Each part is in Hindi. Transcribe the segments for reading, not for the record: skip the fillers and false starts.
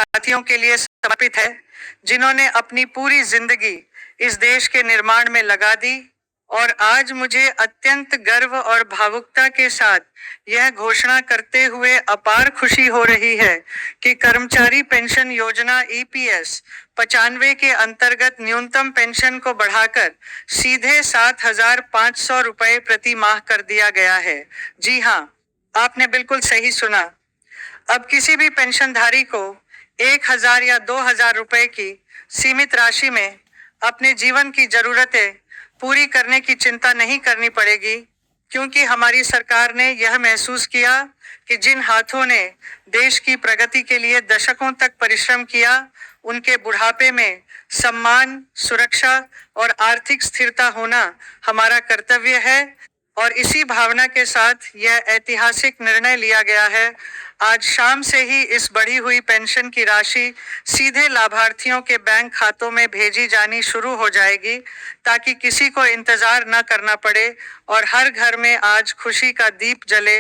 साथियों के लिए समर्पित है, जिन्होंने अपनी पूरी जिंदगी इस देश के निर्माण में लगा दी। और आज मुझे अत्यंत गर्व और भावुकता के साथ यह घोषणा करते हुए अपार खुशी हो रही है कि कर्मचारी पेंशन योजना ईपीएस 95 के अंतर्गत न्यूनतम पेंशन को बढ़ाकर सीधे 7,500 रुपए प्रति माह कर दिया गया है। जी हाँ, आपने बिल्कुल सही सुना। अब किसी भी पेंशनधारी को 1,000 या 2,000 रुपए की सीमित राशि में अपने जीवन की जरूरतें पूरी करने की चिंता नहीं करनी पड़ेगी, क्योंकि हमारी सरकार ने यह महसूस किया कि जिन हाथों ने देश की प्रगति के लिए दशकों तक परिश्रम किया, उनके बुढ़ापे में सम्मान, सुरक्षा और आर्थिक स्थिरता होना हमारा कर्तव्य है। और इसी भावना के साथ यह ऐतिहासिक निर्णय लिया गया है। आज शाम से ही इस बढ़ी हुई पेंशन की राशि सीधे लाभार्थियों के बैंक खातों में भेजी जानी शुरू हो जाएगी, ताकि किसी को इंतजार न करना पड़े और हर घर में आज खुशी का दीप जले।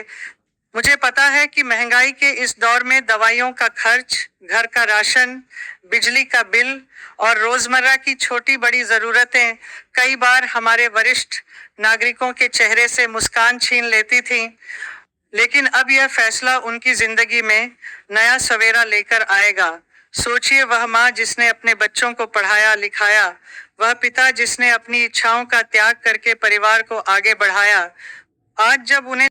मुझे पता है कि महंगाई के इस दौर में दवाइयों का खर्च, घर का राशन, बिजली का बिल और रोजमर्रा की छोटी बड़ी जरूरतें कई बार हमारे वरिष्ठ नागरिकों के चेहरे से मुस्कान छीन लेती थीं। लेकिन अब यह फैसला उनकी जिंदगी में नया सवेरा लेकर आएगा। सोचिए, वह माँ जिसने अपने बच्चों को पढ़ाया लिखाया, वह पिता जिसने अपनी इच्छाओं का त्याग करके परिवार को आगे बढ़ाया, आज जब उन्हें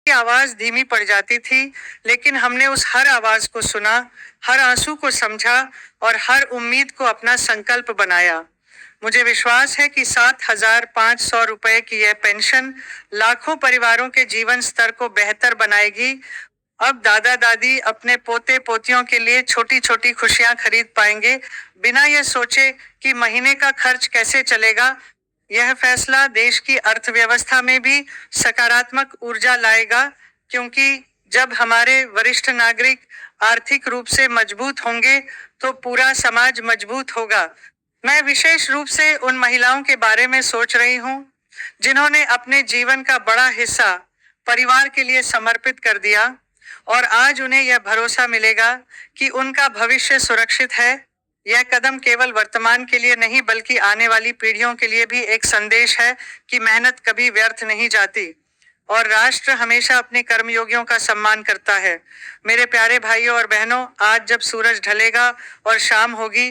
की आवाज धीमी पड़ जाती थी, लेकिन हमने उस हर आवाज को सुना, हर आंसू को समझा और हर उम्मीद को अपना संकल्प बनाया। मुझे विश्वास है कि 7,500 रुपए की यह पेंशन लाखों परिवारों के जीवन स्तर को बेहतर बनाएगी। अब दादा दादी अपने पोते पोतियों के लिए छोटी छोटी खुशियां खरीद पाएंगे, बिना यह सोचे कि महीने का खर्च कैसे चलेगा। यह फैसला देश की अर्थव्यवस्था में भी सकारात्मक ऊर्जा लाएगा, क्योंकि जब हमारे वरिष्ठ नागरिक आर्थिक रूप से मजबूत होंगे, तो पूरा समाज मजबूत होगा। मैं विशेष रूप से उन महिलाओं के बारे में सोच रही हूँ, जिन्होंने अपने जीवन का बड़ा हिस्सा परिवार के लिए समर्पित कर दिया, और आज उन्हें यह भरोसा मिलेगा कि उनका भविष्य सुरक्षित है। यह कदम केवल वर्तमान के लिए नहीं, बल्कि आने वाली पीढ़ियों के लिए भी एक संदेश है कि मेहनत कभी व्यर्थ नहीं जाती और राष्ट्र हमेशा अपने कर्मयोगियों का सम्मान करता है। मेरे प्यारे भाइयों और बहनों, आज जब सूरज ढलेगा और शाम होगी,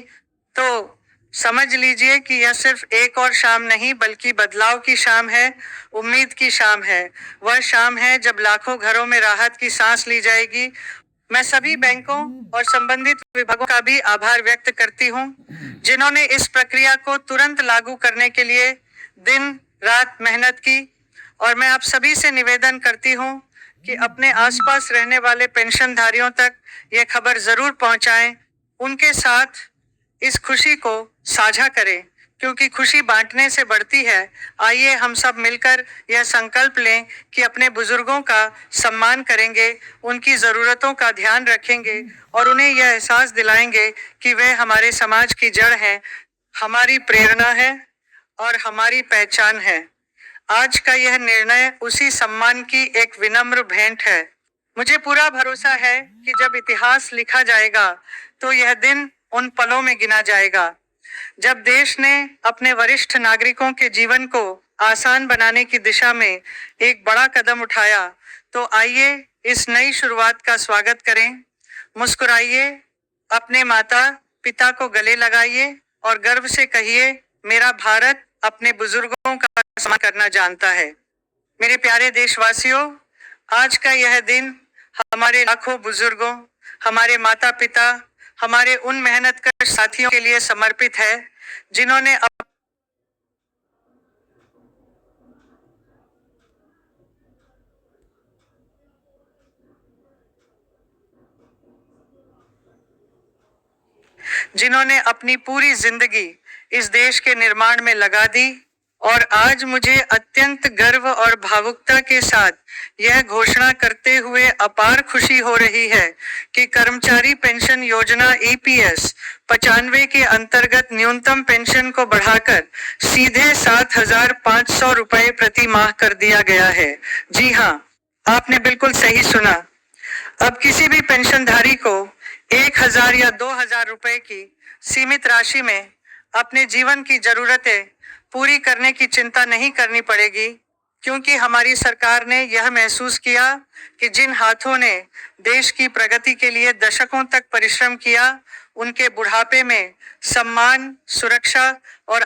तो समझ लीजिए कि यह सिर्फ एक और शाम नहीं, बल्कि बदलाव की शाम है, उम्मीद की शाम है। वह शाम है जब लाखों घरों में राहत की सांस ली जाएगी। मैं सभी बैंकों और संबंधित विभागों का भी आभार व्यक्त करती हूँ, जिन्होंने इस प्रक्रिया को तुरंत लागू करने के लिए दिन रात मेहनत की। और मैं आप सभी से निवेदन करती हूँ कि अपने आसपास रहने वाले पेंशनधारियों तक यह खबर जरूर पहुंचाएं, उनके साथ इस खुशी को साझा करें, क्योंकि खुशी बांटने से बढ़ती है। आइए हम सब मिलकर यह संकल्प लें कि अपने बुजुर्गों का सम्मान करेंगे, उनकी जरूरतों का ध्यान रखेंगे और उन्हें यह एहसास दिलाएंगे कि वे हमारे समाज की जड़ हैं, हमारी प्रेरणा है और हमारी पहचान है। आज का यह निर्णय उसी सम्मान की एक विनम्र भेंट है। मुझे पूरा भरोसा है कि जब इतिहास लिखा जाएगा तो यह दिन उन पलों में गिना जाएगा जब देश ने अपने वरिष्ठ नागरिकों के जीवन को आसान बनाने की दिशा में एक बड़ा कदम उठाया। तो आइए इस नई शुरुआत का स्वागत करें। मुस्कुराइए, अपने माता पिता को गले लगाइए और गर्व से कहिए, मेरा भारत अपने बुजुर्गों का सम्मान करना जानता है। मेरे प्यारे देशवासियों, आज का यह दिन हमारे लाखों बुजुर्गों, हमारे माता पिता, हमारे उन मेहनतकश साथियों के लिए समर्पित है जिन्होंने अपनी पूरी जिंदगी इस देश के निर्माण में लगा दी। और आज मुझे अत्यंत गर्व और भावुकता के साथ यह घोषणा करते हुए अपार खुशी हो रही है कि कर्मचारी पेंशन योजना ईपीएस 95 के अंतर्गत न्यूनतम पेंशन को बढ़ाकर सीधे 7,500 रुपए प्रति माह कर दिया गया है। जी हाँ, आपने बिल्कुल सही सुना। अब किसी भी पेंशनधारी को 1,000 या 2,000 रुपए की सीमित राशि में अपने जीवन की जरूरतें पूरी करने की चिंता नहीं करनी पड़ेगी, क्योंकि हमारी सरकार ने यह महसूस किया कि जिन हाथों ने देश की प्रगति के लिए दशकों तक परिश्रम किया, उनके बुढ़ापे में सम्मान, सुरक्षा और